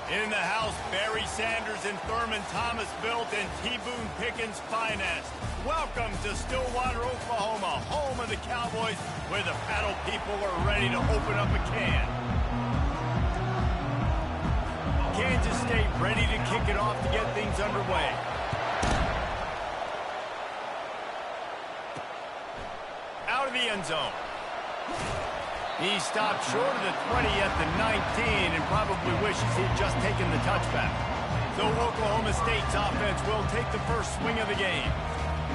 In the house, Barry Sanders and Thurman Thomas built and T. Boone Pickens finest. Welcome to Stillwater, Oklahoma, home of the Cowboys, where the paddle people are ready to open up a can. Kansas State ready to kick it off to get things underway. Out of the end zone. He stopped short of the 20 at the 19 and probably wishes he had just taken the touchback. So Oklahoma State's offense will take the first swing of the game.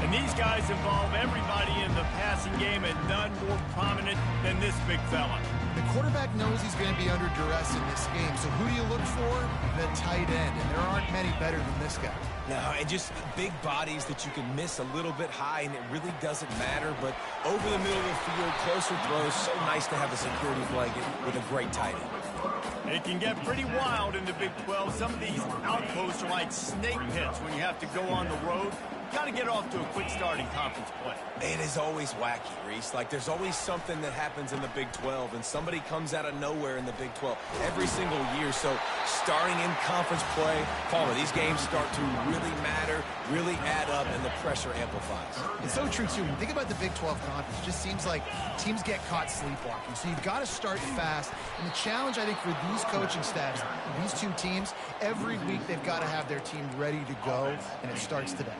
And these guys involve everybody in the passing game, and none more prominent than this big fella. The quarterback knows he's going to be under duress in this game, so who do you look for? The tight end, and there aren't many better than this guy. No, and just big bodies that you can miss a little bit high, and it really doesn't matter. But over the middle of the field, closer throws, so nice to have a security blanket with a great tight end. It can get pretty wild in the Big 12. Some of these outposts are like snake pits when you have to go on the road. Got to get off to a quick start in conference play. It is always wacky, Reese. Like, there's always something that happens in the Big 12, and somebody comes out of nowhere in the Big 12 every single year. So starting in conference play, Palmer, these games start to really matter, really add up, and the pressure amplifies. It's so true, too. When you think about the Big 12 conference, it just seems like teams get caught sleepwalking. So you've got to start fast. And the challenge, I think, for these coaching staffs, these two teams, every week they've got to have their team ready to go, and it starts today.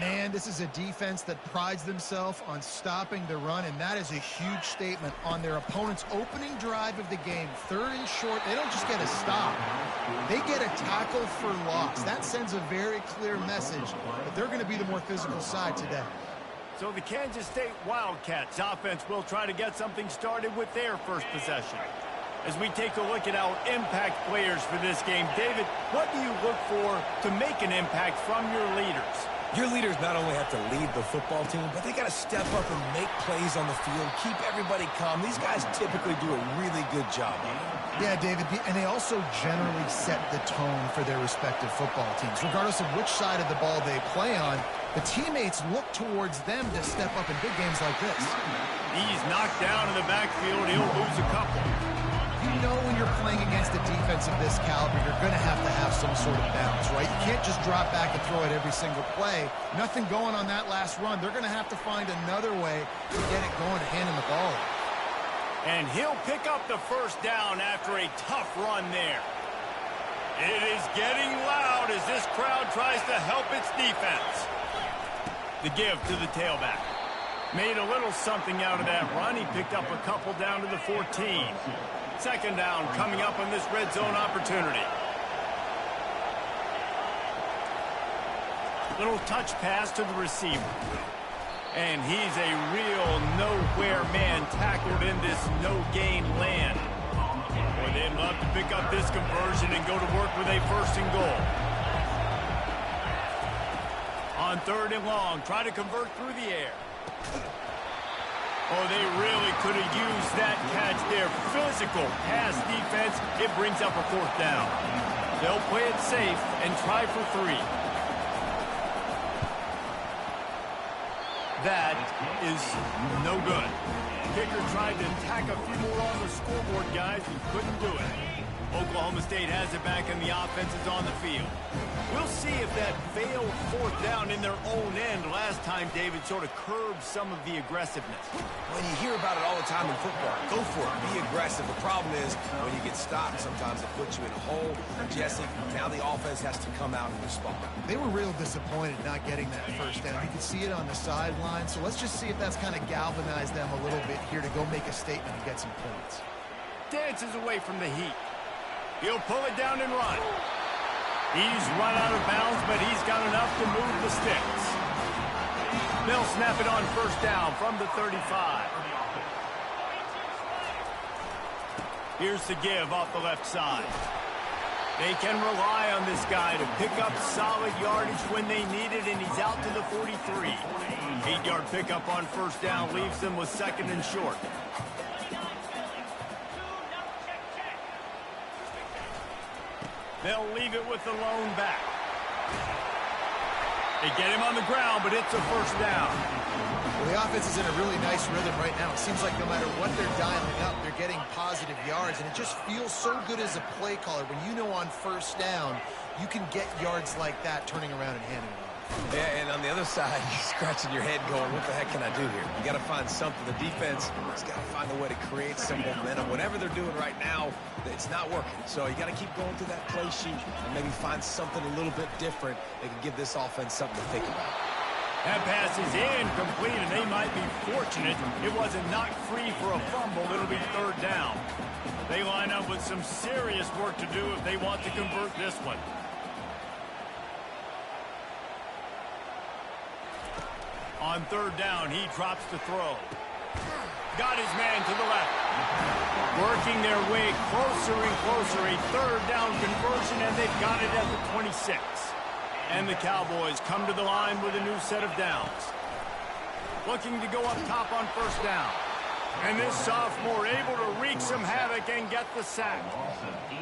Man, this is a defense that prides themselves on stopping the run, and that is a huge statement on their opponent's opening drive of the game. 3rd and short, they don't just get a stop. They get a tackle for loss. That sends a very clear message that they're going to be the more physical side today. So the Kansas State Wildcats offense will try to get something started with their first possession. As we take a look at our impact players for this game, David, what do you look for to make an impact from your leaders? Your leaders not only have to lead the football team, but they got to step up and make plays on the field, keep everybody calm. These guys typically do a really good job. Yeah, David, and they also generally set the tone for their respective football teams. Regardless of which side of the ball they play on, the teammates look towards them to step up in big games like this. He's knocked down in the backfield. He'll lose a couple. You know when you're playing against a defense of this caliber, you're going to have some sort of balance, right? You can't just drop back and throw it every single play. Nothing going on that last run. They're going to have to find another way to get it going and handing the ball. And he'll pick up the first down after a tough run there. It is getting loud as this crowd tries to help its defense. The give to the tailback. Made a little something out of that run. He picked up a couple down to the 14. 2nd down coming up on this red zone opportunity. Little touch pass to the receiver. And he's a real nowhere man tackled in this no-gain land. Boy, they'd love to pick up this conversion and go to work with a 1st and goal. On 3rd and long, try to convert through the air. Oh, they really could have used that catch there. Physical pass defense. It brings up a 4th down. They'll play it safe and try for 3. That is no good. Kicker tried to tack a few more on the scoreboard, guys, and couldn't do it. Oklahoma State has it back, and the offense is on the field. We'll see if that failed 4th down in their own end last time, David, sort of curbed some of the aggressiveness. When you hear about it all the time in football, go for it, be aggressive. The problem is when you get stopped, sometimes it puts you in a hole. Jesse, now the offense has to come out and respond. They were real disappointed not getting that 1st down. You could see it on the sideline, so let's just see if that's kind of galvanized them a little bit here to go make a statement and get some points. Dances away from the heat. He'll pull it down and run. He's run out of bounds, but he's got enough to move the sticks. They'll snap it on 1st down from the 35. Here's the give off the left side. They can rely on this guy to pick up solid yardage when they need it, and he's out to the 43. 8-yard pickup on 1st down leaves them with 2nd and short. They'll leave it with the lone back. They get him on the ground, but it's a first down. Well, the offense is in a really nice rhythm right now. It seems like no matter what they're dialing up, they're getting positive yards, and it just feels so good as a play caller when you know on first down you can get yards like that turning around and handing it off. Yeah, and on the other side, you're scratching your head going, what the heck can I do here? You got to find something. The defense has got to find a way to create some momentum. Whatever they're doing right now, it's not working. So you got to keep going through that play sheet and maybe find something a little bit different that can give this offense something to think about. That pass is incomplete, and they might be fortunate it wasn't knocked free for a fumble. It'll be third down. They line up with some serious work to do if they want to convert this one. On third down, he drops to throw. Got his man to the left. Working their way closer and closer. A third down conversion, and they've got it at the 26. And the Cowboys come to the line with a new set of downs. Looking to go up top on first down. And this sophomore able to wreak some havoc and get the sack.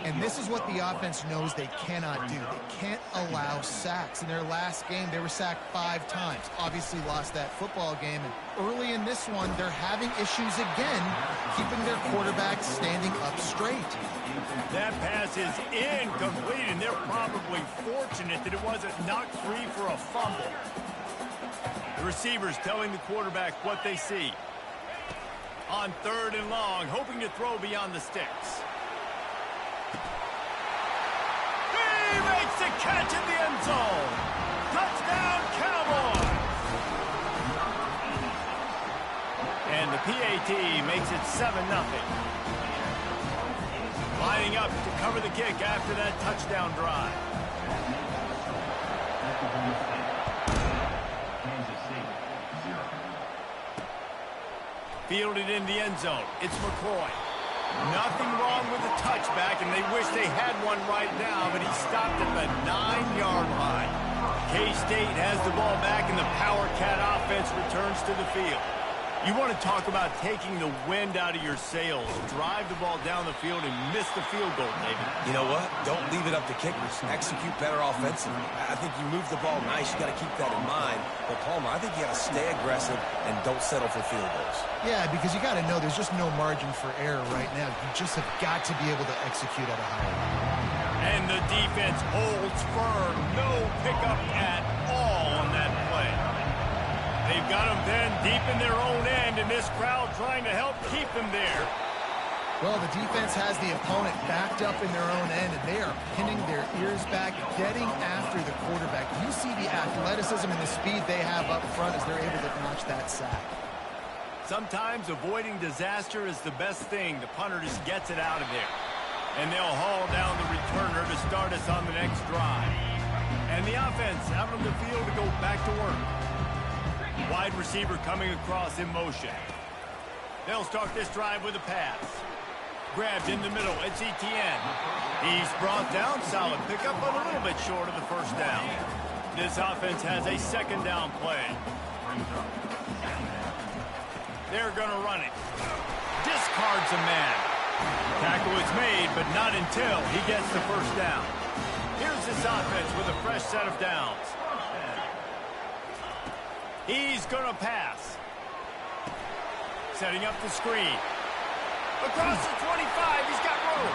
And this is what the offense knows they cannot do. They can't allow sacks. In their last game, they were sacked 5 times. Obviously lost that football game. And early in this one, they're having issues again, keeping their quarterback standing up straight. That pass is incomplete, and they're probably fortunate that it wasn't knocked free for a fumble. The receivers telling the quarterback what they see. On third and long, hoping to throw beyond the sticks. He makes the catch in the end zone. Touchdown, Cowboys! And the PAT makes it 7-0. Lining up to cover the kick after that touchdown drive. Fielded in the end zone. It's McCoy. Nothing wrong with the touchback, and they wish they had one right now, but he stopped at the 9-yard line. K-State has the ball back, and the Power Cat offense returns to the field. You want to talk about taking the wind out of your sails. Drive the ball down the field and miss the field goal, David. You know what? Don't leave it up to kickers. Execute better offensively. I think you move the ball nice. You got to keep that in mind. But, Palmer, I think you got to stay aggressive and don't settle for field goals. Yeah, because you got to know there's just no margin for error right now. You just have got to be able to execute at a high level. And the defense holds firm. No pickup at all on that play. They've got them then deep in their own end, and this crowd trying to help keep them there. Well, the defense has the opponent backed up in their own end, and they are pinning their ears back, getting after the quarterback. You see the athleticism and the speed they have up front as they're able to notch that sack. Sometimes avoiding disaster is the best thing. The punter just gets it out of there. And they'll haul down the returner to start us on the next drive. And the offense out on the field to go back to work. Wide receiver coming across in motion. They'll start this drive with a pass. Grabbed in the middle. It's Etienne. He's brought down. Solid pickup, but a little bit short of the first down. This offense has a second down play. They're going to run it. Discards a man. Tackle is made, but not until he gets the first down. Here's this offense with a fresh set of downs. He's going to pass. Setting up the screen. Across the 25, he's got room.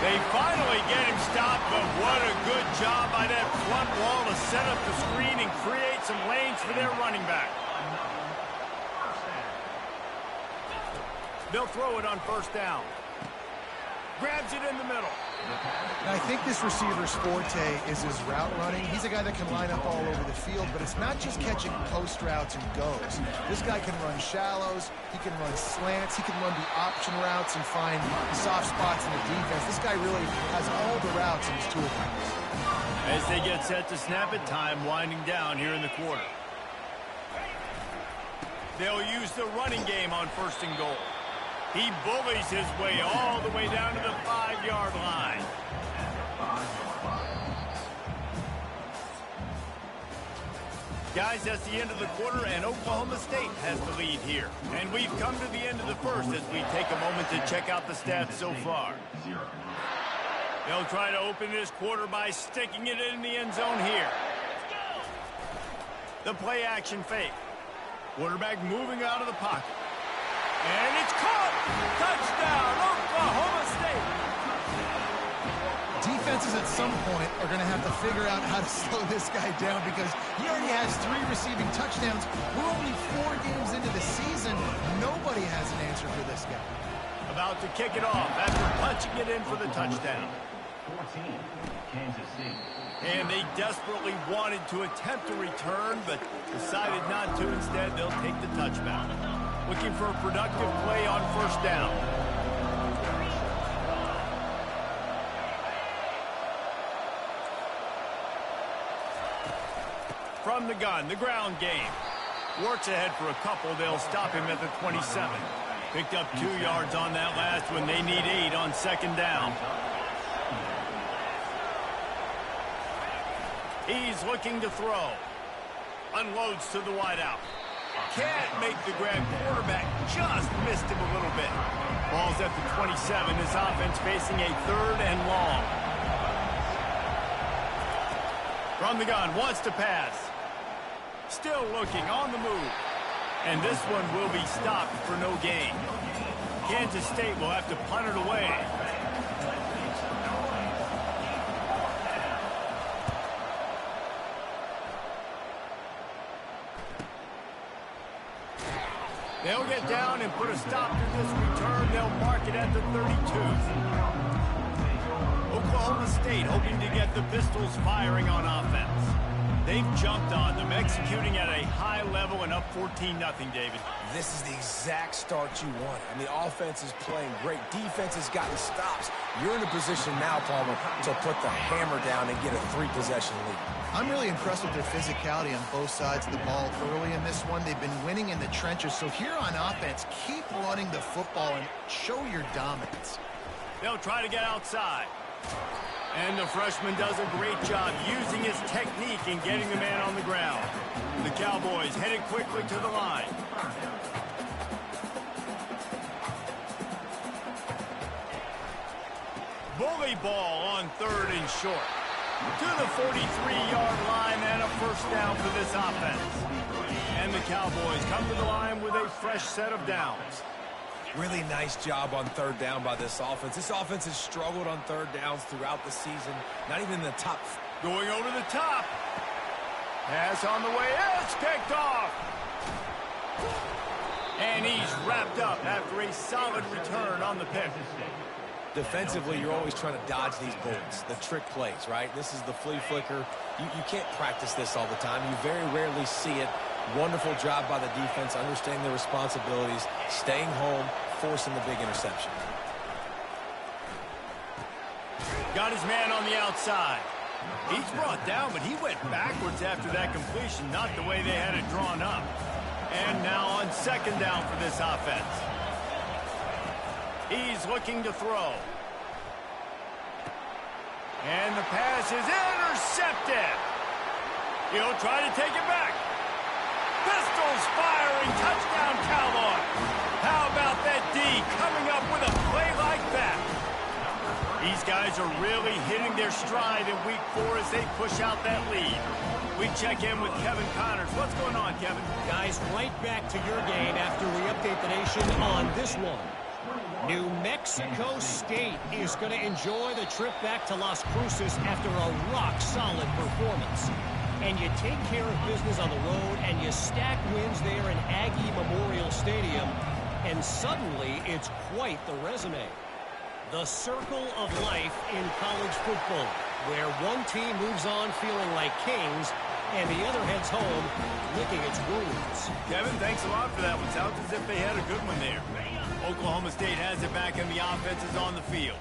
They finally get him stopped, but what a good job by that front wall to set up the screen and create some lanes for their running back. They'll throw it on first down. Grabs it in the middle. Now, I think this receiver's forte is his route running. He's a guy that can line up all over the field, but it's not just catching post routes and goes. This guy can run shallows, he can run slants, he can run the option routes and find the soft spots in the defense. This guy really has all the routes in his toolbox. As they get set to snap it, time winding down here in the quarter. They'll use the running game on first and goal. He bullies his way all the way down to the 5-yard line. Guys, that's the end of the quarter, and Oklahoma State has the lead here. And we've come to the end of the first as we take a moment to check out the stats so far. They'll try to open this quarter by sticking it in the end zone here. The play action fake. Quarterback moving out of the pocket. And it's caught! Touchdown, Oklahoma State! Defenses at some point are going to have to figure out how to slow this guy down because he already has 3 receiving touchdowns. We're only 4 games into the season. Nobody has an answer for this guy. About to kick it off after punching it in for the touchdown. 14, Kansas City. And they desperately wanted to attempt a return, but decided not to. Instead, they'll take the touchback. Looking for a productive play on first down. From the gun, the ground game. Works ahead for a couple. They'll stop him at the 27. Picked up 2 yards on that last one. They need 8 on second down. He's looking to throw. Unloads to the wideout. Can't make the grab. Quarterback just missed him a little bit. Ball's at the 27. This offense facing a 3rd and long. From the gun, wants to pass. Still looking on the move. And this one will be stopped for no gain. Kansas State will have to punt it away. They'll get down and put a stop to this return. They'll mark it at the 32. Oklahoma State hoping to get the Pistols firing on offense. They've jumped on them, executing at a high level and up 14-0, David. This is the exact start you want. I mean, offense is playing great. Defense has gotten stops. You're in a position now, Palmer, to put the hammer down and get a 3-possession lead. I'm really impressed with their physicality on both sides of the ball early in this one. They've been winning in the trenches. So here on offense, keep running the football and show your dominance. They'll try to get outside. And the freshman does a great job using his technique and getting the man on the ground. The Cowboys headed quickly to the line. Bully ball on 3rd and short. To the 43-yard line and a first down for this offense. And the Cowboys come to the line with a fresh set of downs. Really nice job on 3rd down by this offense. This offense has struggled on 3rd downs throughout the season. Not even in the top. Going over the top. Pass on the way. It's kicked off. And he's wrapped up after a solid return on the pick. Defensively, you're always trying to dodge these bullets, the trick plays, right? This is the flea flicker. You can't practice this all the time. You very rarely see it. Wonderful job by the defense, understanding their responsibilities, staying home, forcing the big interception. Got his man on the outside. He's brought down, but he went backwards after that completion, not the way they had it drawn up. And now on second down for this offense. He's looking to throw. And the pass is intercepted. He'll try to take it back. Pistols firing, touchdown Cowboys. How about that D coming up with a play like that? These guys are really hitting their stride in week 4 as they push out that lead. We check in with Kevin Connors. What's going on, Kevin? Guys, right back to your game after we update the nation on this one. New Mexico State is going to enjoy the trip back to Las Cruces after a rock-solid performance. And you take care of business on the road, and you stack wins there in Aggie Memorial Stadium, and suddenly it's quite the resume. The circle of life in college football, where one team moves on feeling like kings, and the other heads home licking its wounds. Kevin, thanks a lot for that one. Sounds as if they had a good one there. Oklahoma State has it back, and the offense is on the field.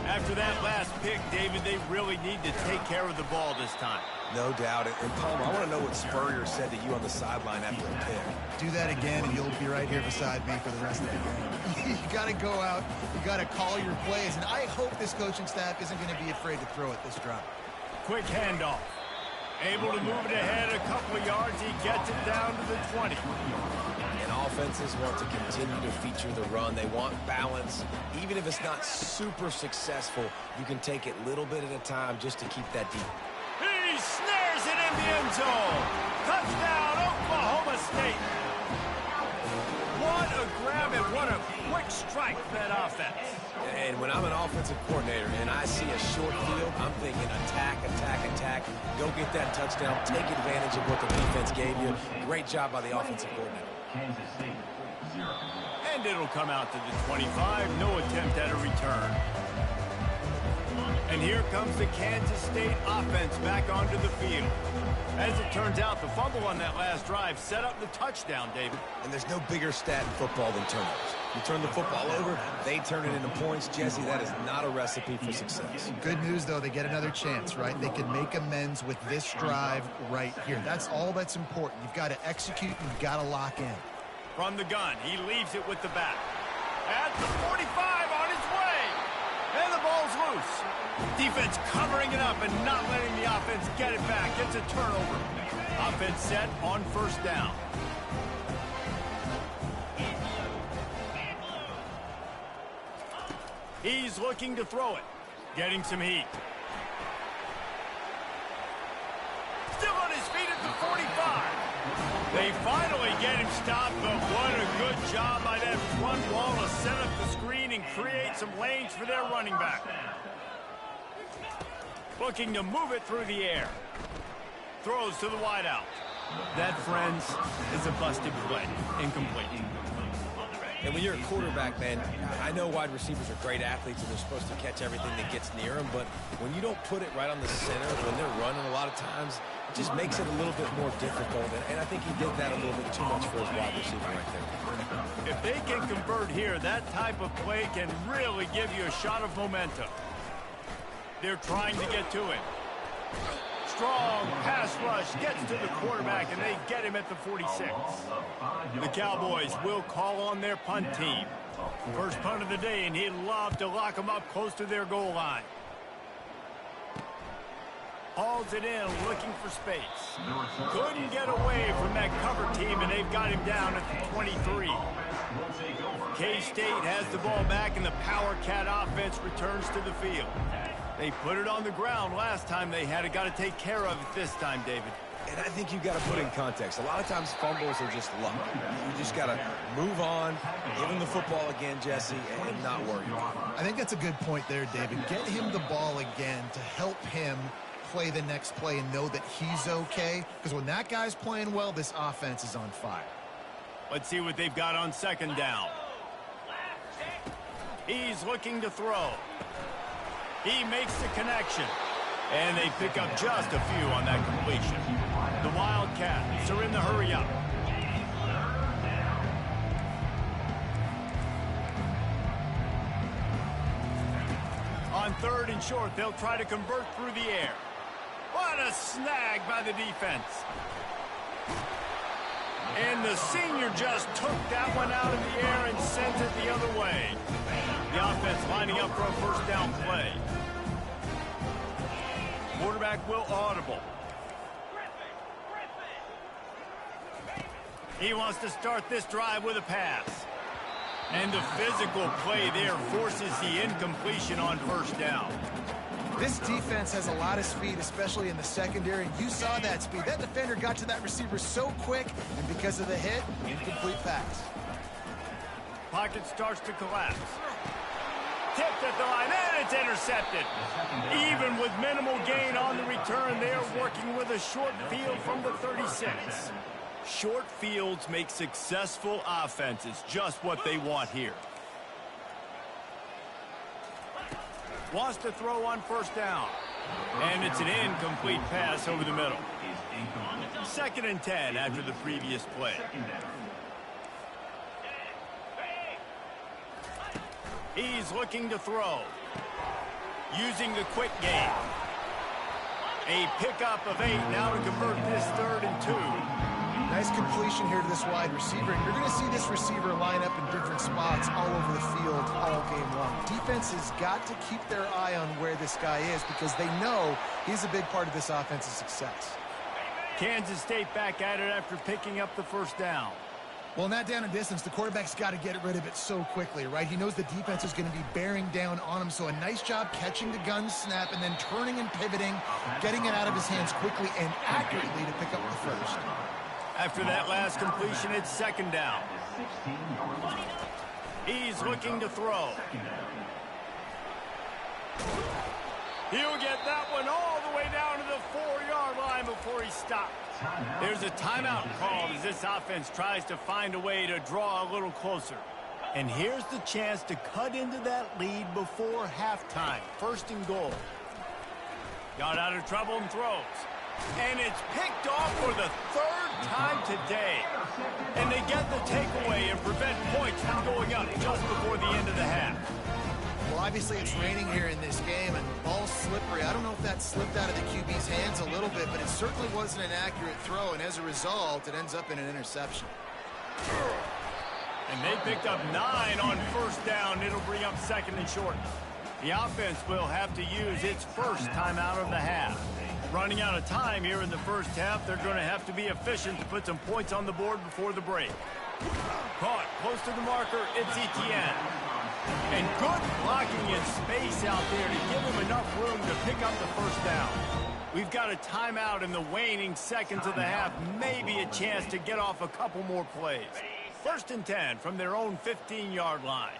After that last pick, David, they really need to take care of the ball this time. No doubt. And Palmer, I want to know what Spurrier said to you on the sideline after the pick. Do that again, and you'll be right here beside me for the rest of the game. You got to go out. You got to call your plays. And I hope this coaching staff isn't going to be afraid to throw it this drive. Quick handoff. Able to move it ahead a couple of yards. He gets it down to the 20. And offenses want to continue to feature the run. They want balance. Even if it's not super successful, you can take it little bit at a time just to keep that deep. He snares it in the end zone. Touchdown, Oklahoma State. What a grab and what a quick strike for that offense. And when I'm an offensive coordinator and I see a short field, I'm thinking attack, attack, attack. Go get that touchdown. Take advantage of what the defense gave you. Great job by the offensive coordinator. Kansas State, 0. And it'll come out to the 25. No attempt at a return. And here comes the Kansas State offense back onto the field. As it turns out, the fumble on that last drive set up the touchdown, David. And there's no bigger stat in football than turnovers. You turn the football over, they turn it into points. Jesse, that is not a recipe for success. Good news, though, they get another chance, right? They can make amends with this drive right here. That's all that's important. You've got to execute, and you've got to lock in. From the gun, he leaves it with the back. At the 45 on his way. And the ball's loose. Defense covering it up and not letting the offense get it back. It's a turnover. Offense set on first down. He's looking to throw it. Getting some heat. Still on his feet at the 45. They finally get him stopped, but what a good job by that front wall to set up the screen and create some lanes for their running back. Looking to move it through the air. Throws to the wideout. That, friends, is a busted play. Incomplete. And when you're a quarterback, man, I know wide receivers are great athletes and they're supposed to catch everything that gets near them, but when you don't put it right on the center, when they're running a lot of times, it just makes it a little bit more difficult. And I think he did that a little bit too much for his wide receiver right there. If they can convert here, that type of play can really give you a shot of momentum. They're trying to get to it. Strong pass rush gets to the quarterback, and they get him at the 46. The Cowboys will call on their punt team. First punt of the day, and he'd love to lock them up close to their goal line. Hauls it in, looking for space. Couldn't get away from that cover team, and they've got him down at the 23. K-State has the ball back, and the Power Cat offense returns to the field. They put it on the ground last time they had it. Got to take care of it this time, David. And I think you've got to put in context. A lot of times fumbles are just luck. You just got to move on, give him the football again, Jesse, and not worry about it. I think that's a good point there, David. Get him the ball again to help him play the next play and know that he's okay. Because when that guy's playing well, this offense is on fire. Let's see what they've got on second down. He's looking to throw. He makes the connection. And they pick up just a few on that completion. The Wildcats are in the hurry up. On third and short, they'll try to convert through the air. What a snag by the defense. And the senior just took that one out of the air and sends it the other way. The offense lining up for a first down play. Quarterback will audible. He wants to start this drive with a pass. And the physical play there forces the incompletion on first down. This defense has a lot of speed, especially in the secondary, and you saw that speed. That defender got to that receiver so quick, and because of the hit, incomplete pass. Pocket starts to collapse. Tipped at the line, and it's intercepted. Even with minimal gain on the return, they are working with a short field from the 36. Short fields make successful offenses just what they want here. Wants to throw on first down. And it's an incomplete pass over the middle. Second and 10 after the previous play. He's looking to throw. Using the quick game. A pickup of 8 now to convert this 3rd and 2. Nice completion here to this wide receiver. And you're going to see this receiver line up in different spots all over the field all game long. Defense has got to keep their eye on where this guy is because they know he's a big part of this offense's success. Kansas State back at it after picking up the first down. Well, in that down and distance, the quarterback's got to get rid of it so quickly, right? He knows the defense is going to be bearing down on him, so a nice job catching the gun snap and then turning and pivoting, getting it out of his hands quickly and accurately to pick up the first. After that last completion, it's second down. He's looking to throw. He'll get that one all the way down to the 4-yard line before he stops. There's a timeout called as this offense tries to find a way to draw a little closer. And here's the chance to cut into that lead before halftime. First and goal. Got out of trouble and throws. And it's picked off for the third time today. And they get the takeaway and prevent points from going up just before the end of the half. Well, obviously it's raining here in this game and ball's slippery. I don't know if that slipped out of the QB's hands a little bit, but it certainly wasn't an accurate throw, and as a result, it ends up in an interception. And they picked up 9 on first down. It'll bring up second and short. The offense will have to use its first timeout of the half. Running out of time here in the first half, they're going to have to be efficient to put some points on the board before the break. Caught close to the marker, it's Etienne. And good blocking in space out there to give him enough room to pick up the first down. We've got a timeout in the waning seconds of the half, maybe a chance to get off a couple more plays. First and 10 from their own 15-yard line.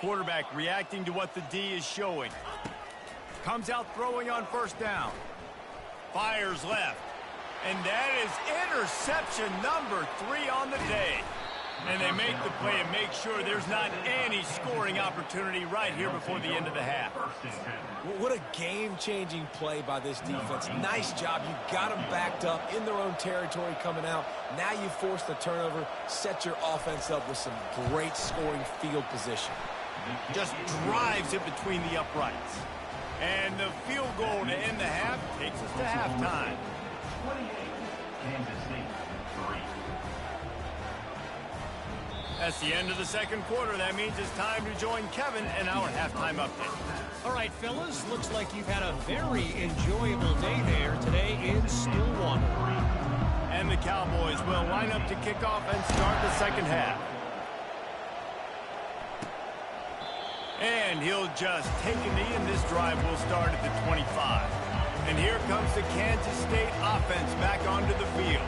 Quarterback reacting to what the D is showing. Comes out throwing on first down. Fires left. And that is interception number 3 on the day. And they make the play and make sure there's not any scoring opportunity right here before the end of the half. What a game-changing play by this defense. Nice job. You got them backed up in their own territory coming out. Now you force the turnover, set your offense up with some great scoring field position. Just drives it between the uprights. And the field goal to end the half takes us to halftime. 28, Kansas State, 3. That's the end of the second quarter. That means it's time to join Kevin in our halftime update. All right, fellas, looks like you've had a very enjoyable day there today in Stillwater. And the Cowboys will line up to kick off and start the second half. And he'll just take a knee, and this drive will start at the 25. And here comes the Kansas State offense back onto the field.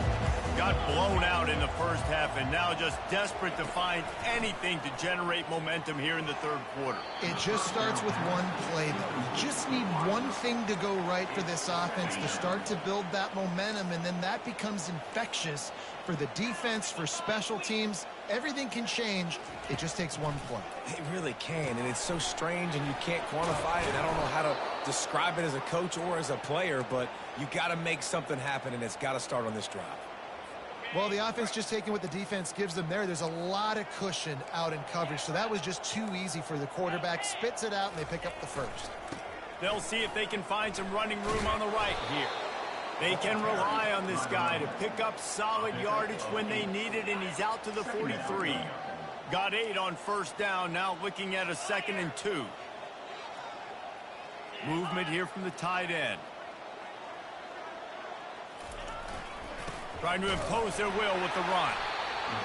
Got blown out in the first half and now just desperate to find anything to generate momentum here in the third quarter. It just starts with one play, though. You just need one thing to go right for this offense to start to build that momentum, and then that becomes infectious for the defense, for special teams. Everything can change. It just takes one play. It really can, and it's so strange, and you can't quantify it. I don't know how to describe it as a coach or as a player, but you got to make something happen, and it's got to start on this drive. Well, the offense just taking what the defense gives them there. There's a lot of cushion out in coverage, so that was just too easy for the quarterback. Spits it out, and they pick up the first. They'll see if they can find some running room on the right here. They can rely on this guy to pick up solid yardage when they need it, and he's out to the 43. Got 8 on first down, now looking at a 2nd and 2. Movement here from the tight end. Trying to impose their will with the run.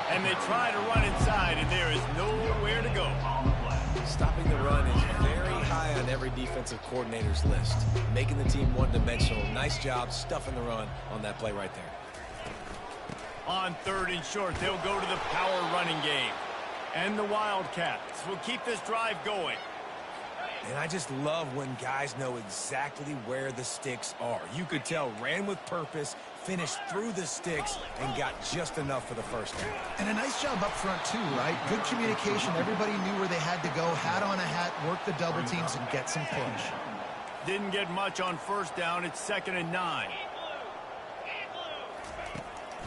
And they try to run inside, and there is nowhere to go. Stopping the run is very high on every defensive coordinator's list. Making the team one-dimensional. Nice job stuffing the run on that play right there. On 3rd and short, they'll go to the power running game. And the Wildcats will keep this drive going. And I just love when guys know exactly where the sticks are. You could tell, ran with purpose, finished through the sticks, and got just enough for the first down. And a nice job up front, too, right? Good communication. Everybody knew where they had to go, hat on a hat, work the double teams, and get some push. Didn't get much on first down. It's 2nd and 9.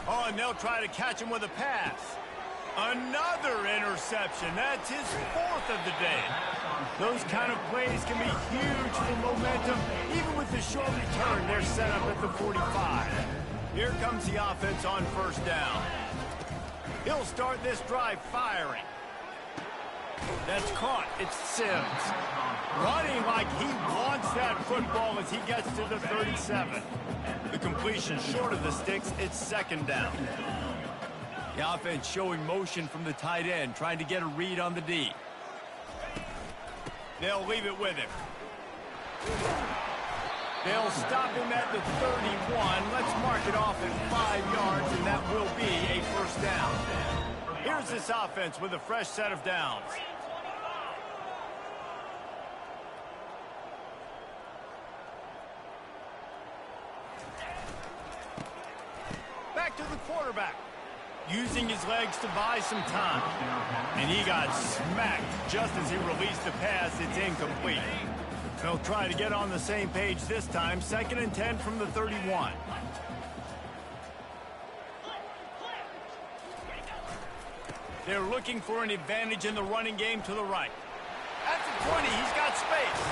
Oh, and they'll try to catch him with a pass. Another interception. That's his 4th of the day. Those kind of plays can be huge for momentum. Even with the short return, they're set up at the 45. Here comes the offense on first down. He'll start this drive firing. That's caught. It's Sims. Running like he wants that football as he gets to the 37. The completion short of the sticks. It's second down. The offense showing motion from the tight end, trying to get a read on the D. They'll leave it with him. They'll stop him at the 31. Let's mark it off at 5 yards, and that will be a first down. Here's this offense with a fresh set of downs. Back to the quarterback. Using his legs to buy some time. And he got smacked just as he released the pass. It's incomplete. They'll try to get on the same page this time. 2nd and 10 from the 31. They're looking for an advantage in the running game to the right. At the 20, he's got space.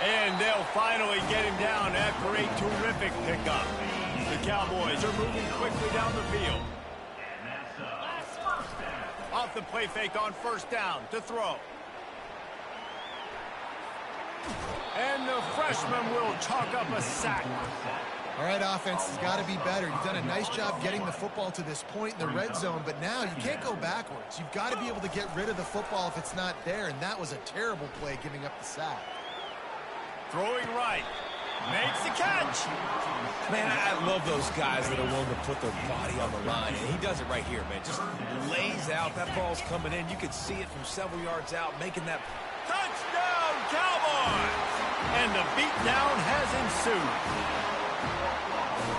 And they'll finally get him down after a terrific pickup. The Cowboys are moving quickly down the field. Off the play fake on first down to throw. And the freshman will chalk up a sack. All right, offense has got to be better. You've done a nice job getting the football to this point in the red zone, but now you can't go backwards. You've got to be able to get rid of the football if it's not there, and that was a terrible play giving up the sack. Throwing right. Makes the catch. Man, I love those guys that are willing to put their body on the line, and he does it right here, man. Just lays out. That ball's coming in. You can see it from several yards out, making that touchdown, Cowboys! And the beatdown has ensued.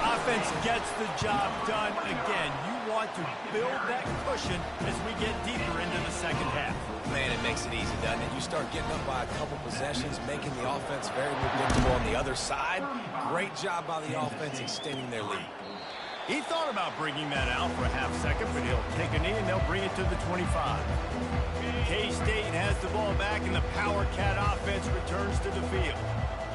Offense gets the job done again. You want to build that cushion as we get deeper into the second half. Man, it makes it easy, doesn't it? You start getting up by a couple possessions, making the offense very predictable on the other side. Great job by the offense extending their lead. He thought about bringing that out for a half second, but he'll take a knee and they'll bring it to the 25. K-State has the ball back and the Power Cat offense returns to the field.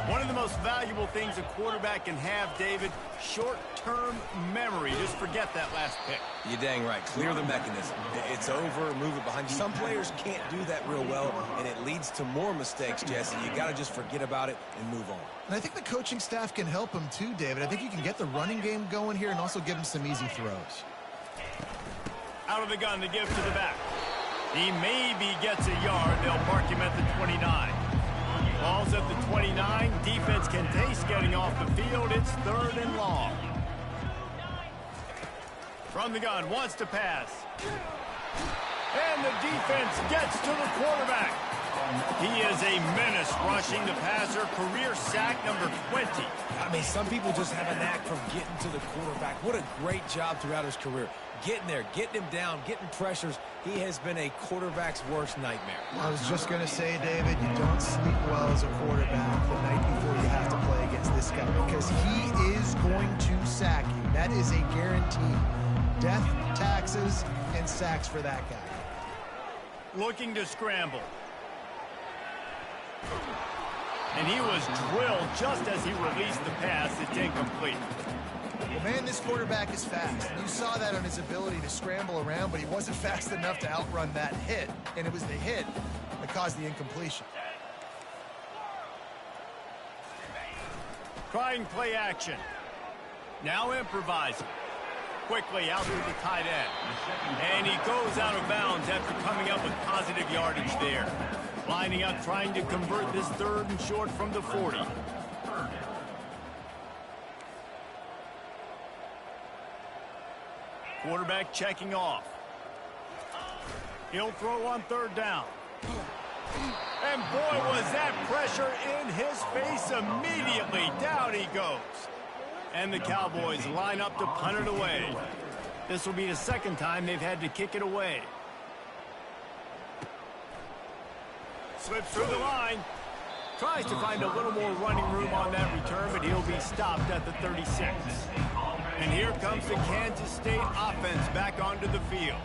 One of the most valuable things a quarterback can have, David, short-term memory. Just forget that last pick. You're dang right. Clear the mechanism. It's over. Move it behind you. Some players can't do that real well, and it leads to more mistakes, Jesse. You got to just forget about it and move on. And I think the coaching staff can help him too, David. I think you can get the running game going here and also give him some easy throws. Out of the gun to give to the back. He maybe gets a yard. They'll mark him at the 29. Ball's at the 29. Defense can taste getting off the field. It's 3rd and long. From the gun, wants to pass. And the defense gets to the quarterback. He is a menace rushing the passer. Career sack number 20. I mean, some people just have a knack for getting to the quarterback. What a great job throughout his career. Getting there, getting him down, getting pressures. He has been a quarterback's worst nightmare. I was just going to say, David, you don't sleep well as a quarterback the night before you have to play against this guy because he is going to sack you. That is a guarantee. Death, taxes, and sacks for that guy. Looking to scramble. And he was drilled just as he released the pass. It's incomplete. Well, man, this quarterback is fast. You saw that on his ability to scramble around, but he wasn't fast enough to outrun that hit, and it was the hit that caused the incompletion. Trying play action. Now improvising. Quickly out to the tight end. And he goes out of bounds after coming up with positive yardage there. Lining up, trying to convert this 3rd and short from the 40. Quarterback checking off. He'll throw on 3rd down. And boy, was that pressure in his face immediately. Down he goes. And the Cowboys line up to punt it away. This will be the 2nd time they've had to kick it away. Slips through the line. Tries to find a little more running room on that return, but he'll be stopped at the 36. And here comes the Kansas State offense back onto the field.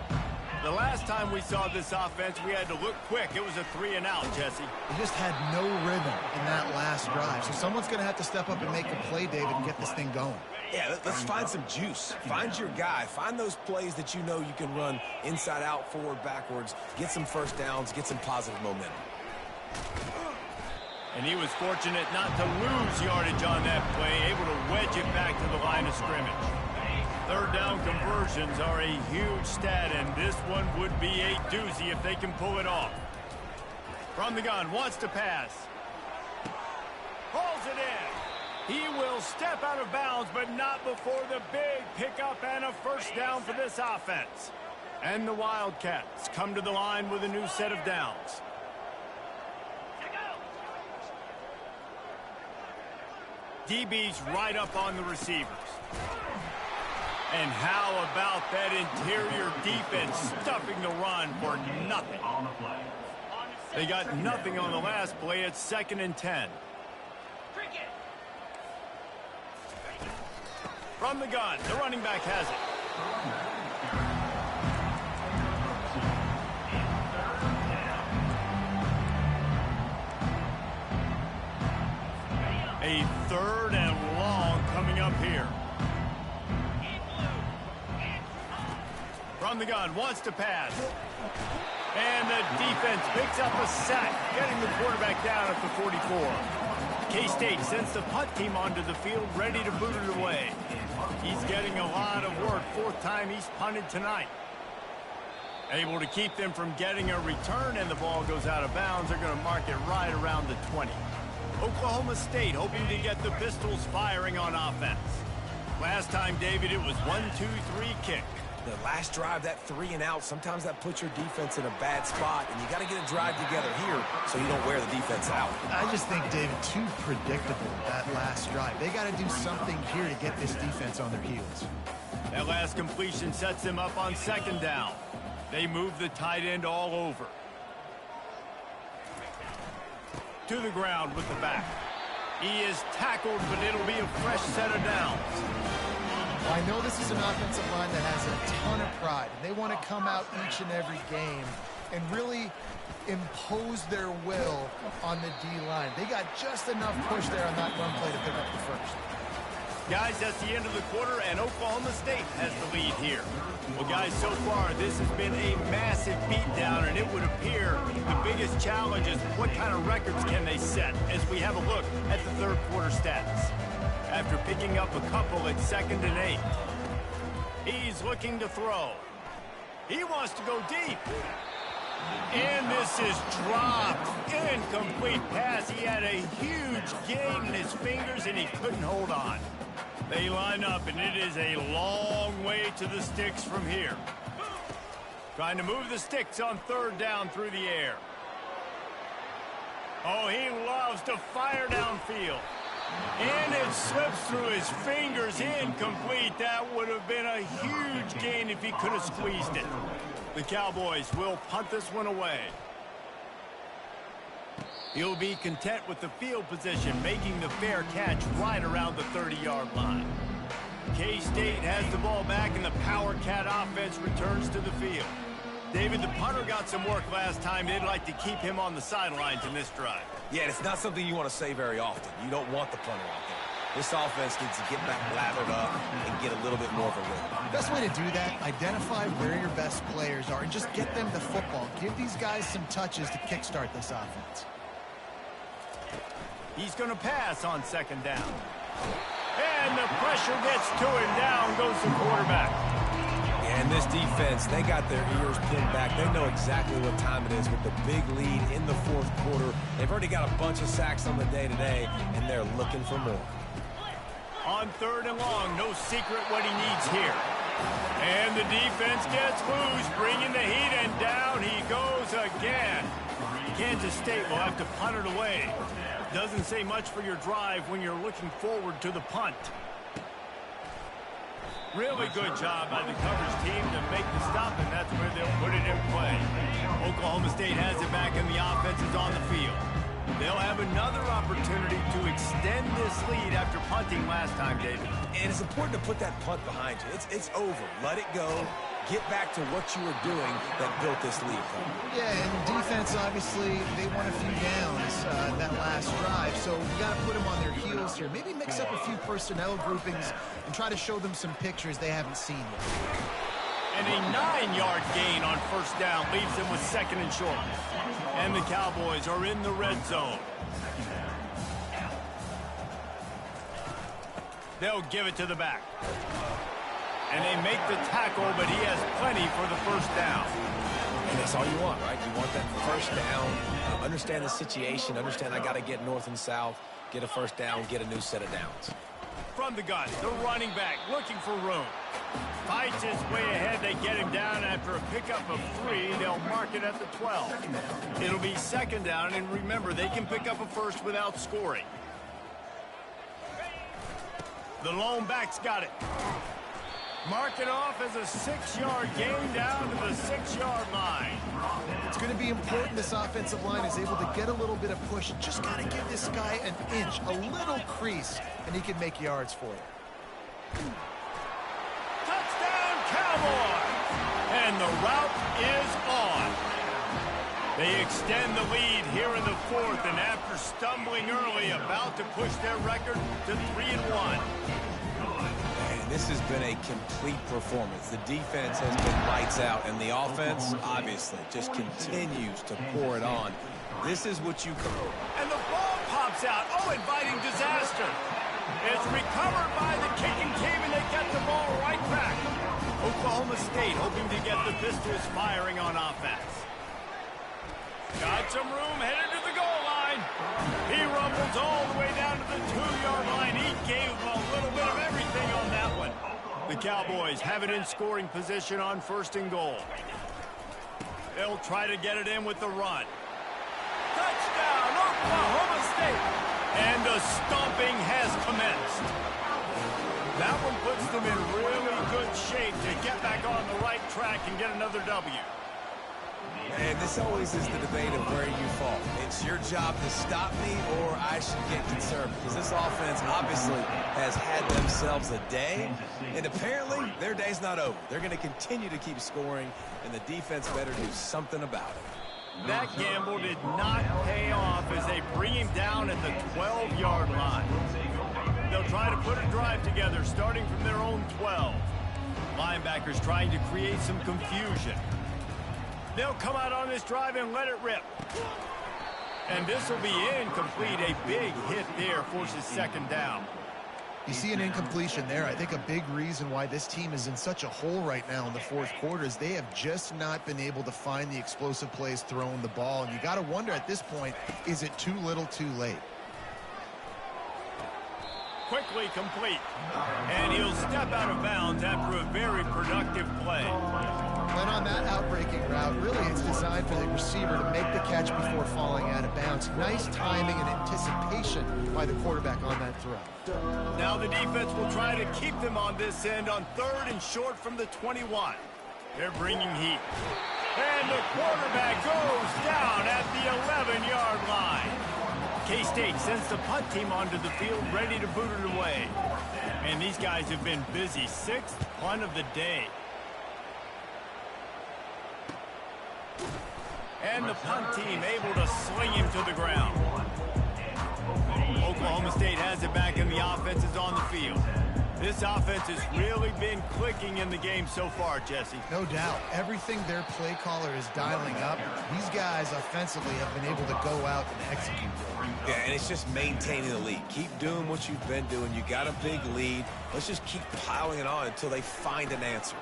The last time we saw this offense, we had to look quick. It was a 3-and-out, Jesse. They just had no rhythm in that last drive. So someone's going to have to step up and make a play, David, and get this thing going. Yeah, let's find some juice. Find your guy. Find those plays that you know you can run inside out, forward, backwards. Get some first downs. Get some positive momentum. And he was fortunate not to lose yardage on that play, able to wedge it back to the line of scrimmage. Third down conversions are a huge stat, and this one would be a doozy if they can pull it off. From the gun, wants to pass. Hauls it in. He will step out of bounds, but not before the big pickup and a first down for this offense. And the Wildcats come to the line with a new set of downs. DB's right up on the receivers. And how about that interior defense stuffing the run for nothing? They got nothing on the last play. It's 2nd and 10. From the gun, the running back has it. A 3rd and long coming up here. From the gun, wants to pass. And the defense picks up a sack, getting the quarterback down at the 44. K-State sends the punt team onto the field, ready to boot it away. He's getting a lot of work. 4th time he's punted tonight. Able to keep them from getting a return, and the ball goes out of bounds. They're going to mark it right around the 20. Oklahoma State hoping to get the Pistols firing on offense. Last time, David, it was 1-2-3 kick. The last drive, that 3 and out, sometimes that puts your defense in a bad spot, and you got to get a drive together here so you don't wear the defense out. I just think, David, too predictable, that last drive. They got to do something here to get this defense on their heels. That last completion sets them up on 2nd down. They move the tight end all over. To the ground with the back. He is tackled, but it'll be a fresh set of downs. I know this is an offensive line that has a ton of pride. They want to come out each and every game and really impose their will on the D-line. They got just enough push there on that run play to pick up the first. Guys, that's the end of the quarter, and Oklahoma State has the lead here. Well, guys, so far, this has been a massive beatdown, and it would appear the biggest challenge is what kind of records can they set as we have a look at the 3rd quarter stats. After picking up a couple at 2nd and 8. He's looking to throw. He wants to go deep. And this is dropped. Incomplete pass. He had a huge gain in his fingers, and he couldn't hold on. They line up, and it is a long way to the sticks from here. Trying to move the sticks on 3rd down through the air. Oh, he loves to fire downfield. And it slips through his fingers, incomplete. That would have been a huge gain if he could have squeezed it. The Cowboys will punt this one away. He'll be content with the field position, making the fair catch right around the 30-yard line. K-State has the ball back, and the Power Cat offense returns to the field. David, the punter got some work last time. They'd like to keep him on the sidelines in this drive. Yeah, it's not something you want to say very often. You don't want the punter out there. This offense needs to get back lathered up and get a little bit more of a rhythm. Best way to do that, identify where your best players are and just get them the football. Give these guys some touches to kickstart this offense. He's going to pass on 2nd down. And the pressure gets to him. Down goes the quarterback. And this defense, they got their ears pinned back. They know exactly what time it is with the big lead in the 4th quarter. They've already got a bunch of sacks on the day today, and they're looking for more. On 3rd and long, no secret what he needs here. And the defense gets loose, bringing the heat, and down he goes again. Kansas State will have to punt it away. Doesn't say much for your drive when you're looking forward to the punt. Really good job by the coverage team to make the stop, and that's where they'll put it in play. Oklahoma State has it back, and the offense is on the field. They'll have another opportunity to extend this lead after punting last time, David. And it's important to put that punt behind you. It's over. Let it go. Get back to what you were doing that built this lead. Yeah, and defense, obviously, they won a few downs that last drive, so you got to put them on their heels here. Maybe mix up a few personnel groupings and try to show them some pictures they haven't seen yet. And a 9-yard gain on first down leaves them with 2nd and short. And the Cowboys are in the red zone. They'll give it to the back. And they make the tackle, but he has plenty for the first down. And that's all you want, right? You want that first down. Understand the situation. Understand I got to get north and south, get a first down, get a new set of downs. From the gun, the running back looking for room. Fights his way ahead. They get him down after a pickup of 3. They'll mark it at the 12. It'll be 2nd down, and remember, they can pick up a first without scoring. The lone back's got it. Mark it off as a 6-yard gain down to the 6-yard line. It's going to be important this offensive line is able to get a little bit of push. Just got to give this guy an inch, a little crease, and he can make yards for you. Touchdown, Cowboys! And the route is on. They extend the lead here in the 4th, and after stumbling early, about to push their record to 3-1. This has been a complete performance. The defense has been lights out, and the offense, obviously, just continues to pour it on. This is what you call. And the ball pops out. Oh, inviting disaster. It's recovered by the kicking team, and they get the ball right back. Oklahoma State hoping to get the Pistols firing on offense. Got some room headed to the goal line. He rumbles all the way down to the 2-yard line. He gave a little bit of everything on that one. The Cowboys have it in scoring position on 1st and goal. They'll try to get it in with the run. Touchdown, Oklahoma State! And the stomping has commenced. That one puts them in really good shape to get back on the right track and get another W. And this always is the debate of where you fall. It's your job to stop me, or I should get conservative. Because this offense obviously has had themselves a day, and apparently their day's not over. They're going to continue to keep scoring, and the defense better do something about it. That gamble did not pay off as they bring him down at the 12-yard line. They'll try to put a drive together starting from their own 12. Linebackers trying to create some confusion. They'll come out on this drive and let it rip. And this will be incomplete. A big hit there forces 2nd down. You see an incompletion there. I think a big reason why this team is in such a hole right now in the 4th quarter is they have just not been able to find the explosive plays throwing the ball. And you got to wonder at this point, is it too little too late? Quickly complete. And he'll step out of bounds after a very productive play. When on that outbreaking route, really it's designed for the receiver to make the catch before falling out of bounds. Nice timing and anticipation by the quarterback on that throw. Now the defense will try to keep them on this end on 3rd and short from the 21. They're bringing heat. And the quarterback goes down at the 11-yard line. K-State sends the punt team onto the field ready to boot it away. And these guys have been busy. 6th punt of the day. And the punt team able to sling him to the ground. Oklahoma State has it back and the offense is on the field. This offense has really been clicking in the game so far, Jesse. No doubt. Everything their play caller is dialing up, these guys offensively have been able to go out and execute. Yeah, and it's just maintaining the lead. Keep doing what you've been doing. You got a big lead. Let's just keep piling it on until they find an answer.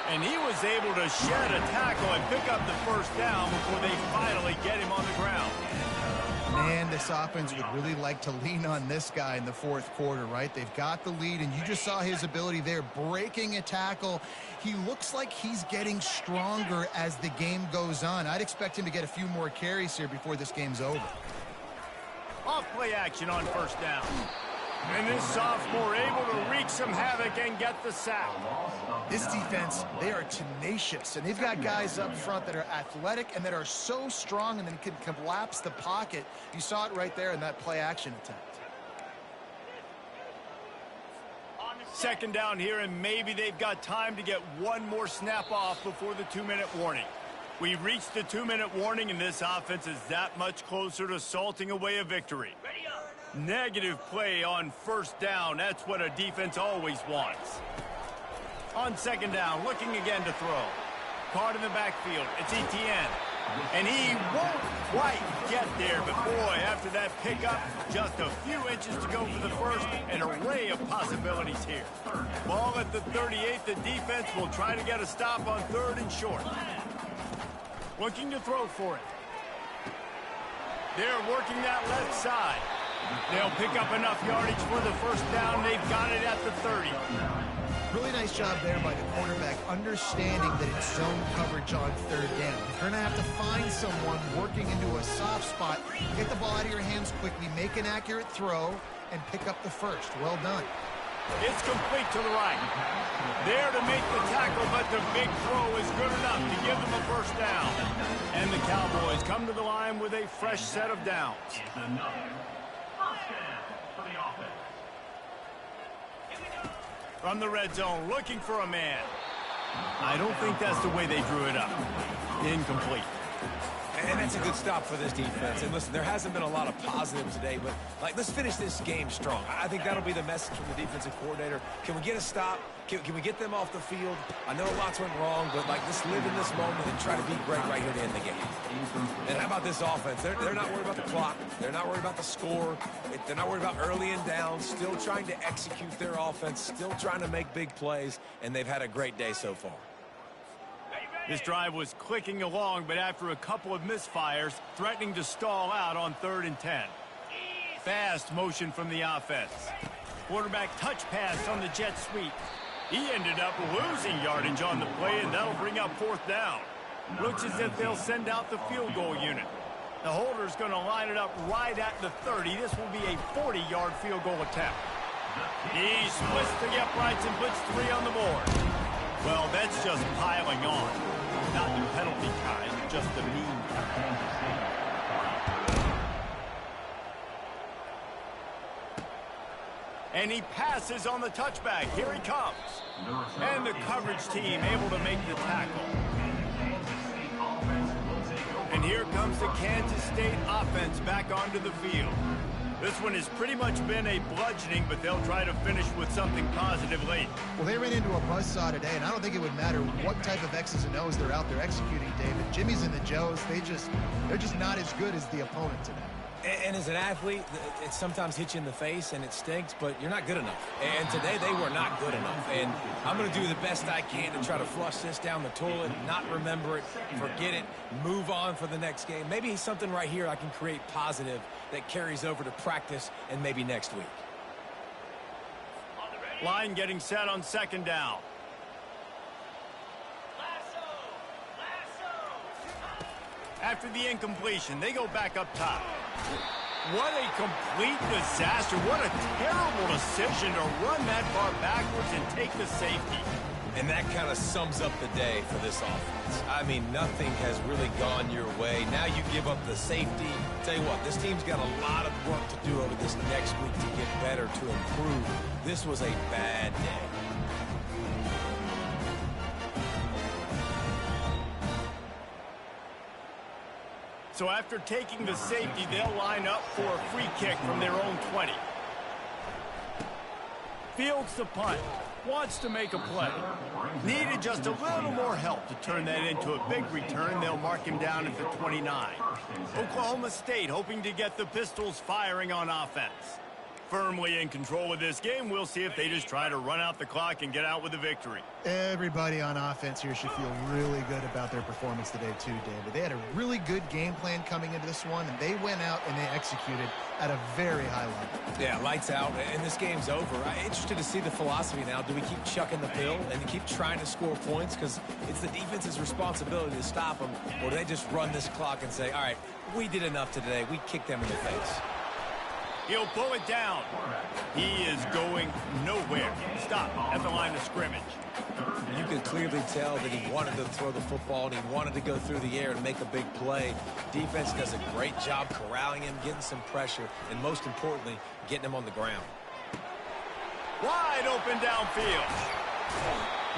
And he was able to shed a tackle and pick up the first down before they finally get him on the ground. Man, this offense would really like to lean on this guy in the 4th quarter, right? They've got the lead, and you just saw his ability there, breaking a tackle. He looks like he's getting stronger as the game goes on. I'd expect him to get a few more carries here before this game's over. Off play action on first down. And this sophomore able to wreak some havoc and get the sack. This defense, they are tenacious, and they've got guys up front that are athletic and that are so strong and then can collapse the pocket. You saw it right there in that play-action attempt. Second down here, and maybe they've got time to get one more snap off before the 2-minute warning. We've reached the 2-minute warning, and this offense is that much closer to salting away a victory. Negative play on first down. That's what a defense always wants. On second down, looking again to throw. Caught in the backfield. It's Etienne. And he won't quite get there, but boy, after that pickup, just a few inches to go for the first. An array of possibilities here. Ball at the 38. The defense will try to get a stop on 3rd and short. Looking to throw for it. They're working that left side. They'll pick up enough yardage for the first down. They've got it at the 30. Really nice job there by the quarterback, understanding that it's zone coverage on 3rd down. You're going to have to find someone working into a soft spot, get the ball out of your hands quickly, make an accurate throw, and pick up the first. Well done. It's complete to the right. There to make the tackle, but the big throw is good enough to give them a first down. And the Cowboys come to the line with a fresh set of downs. From the red zone, looking for a man. I don't think that's the way they drew it up. Incomplete. And that's a good stop for this defense. And listen, there hasn't been a lot of positives today, but let's finish this game strong. I think that'll be the message from the defensive coordinator. Can we get a stop? Can we get them off the field? I know lots went wrong, but let's live in this moment and try to be great right here to end the game. And how about this offense? They're not worried about the clock. They're not worried about the score. They're not worried about early and down. Still trying to execute their offense. Still trying to make big plays, and they've had a great day so far. This drive was clicking along, but after a couple of misfires, threatening to stall out on 3rd and 10. Fast motion from the offense. Quarterback touch pass on the jet sweep. He ended up losing yardage on the play, and that'll bring up 4th down. Looks as if they'll send out the field goal unit. The holder's going to line it up right at the 30. This will be a 40-yard field goal attempt. He splits the uprights and puts 3 on the board. Well, that's just piling on. Not the penalty kind, just the mean kind. And he passes on the touchback. Here he comes. And the coverage team able to make the tackle. And here comes the Kansas State offense back onto the field. This one has pretty much been a bludgeoning, but they'll try to finish with something positive late. Well, they ran into a buzzsaw today, and I don't think it would matter what type of X's and O's they're out there executing, David. Jimmy's and the Joes, they're just not as good as the opponent today. And as an athlete, it sometimes hits you in the face and it stinks, but you're not good enough. And today they were not good enough. And I'm going to do the best I can to try to flush this down the toilet, not remember it, forget it, move on for the next game. Maybe something right here I can create positive that carries over to practice and maybe next week. Line getting set on 2nd down. After the incompletion, they go back up top. What a complete disaster. What a terrible decision to run that far backwards and take the safety. And that kind of sums up the day for this offense. I mean, nothing has really gone your way. Now you give up the safety. Tell you what, this team's got a lot of work to do over this next week to get better, to improve. This was a bad day. So after taking the safety, they'll line up for a free kick from their own 20. Fields the punt. Wants to make a play. Needed just a little more help to turn that into a big return. They'll mark him down at the 29. Oklahoma State hoping to get the Pistols firing on offense. Firmly in control of this game. We'll see if they just try to run out the clock and get out with a victory. Everybody on offense here should feel really good about their performance today too, David. They had a really good game plan coming into this one, and they went out and they executed at a very high level. Yeah, lights out, and this game's over. I'm interested to see the philosophy now. Do we keep chucking the pill and keep trying to score points because it's the defense's responsibility to stop them, or do they just run this clock and say, all right, we did enough today. We kicked them in the face. He'll pull it down. He is going nowhere. Stop at the line of scrimmage. You could clearly tell that he wanted to throw the football and he wanted to go through the air and make a big play. Defense does a great job corralling him, getting some pressure, and most importantly, getting him on the ground. Wide open downfield.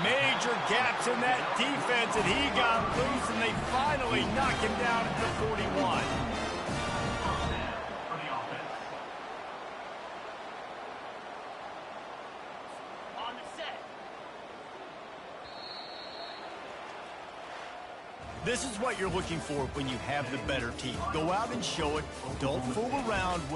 Major gaps in that defense, and he got loose, and they finally knock him down at the 41. This is what you're looking for when you have the better team. Go out and show it. Don't fool around with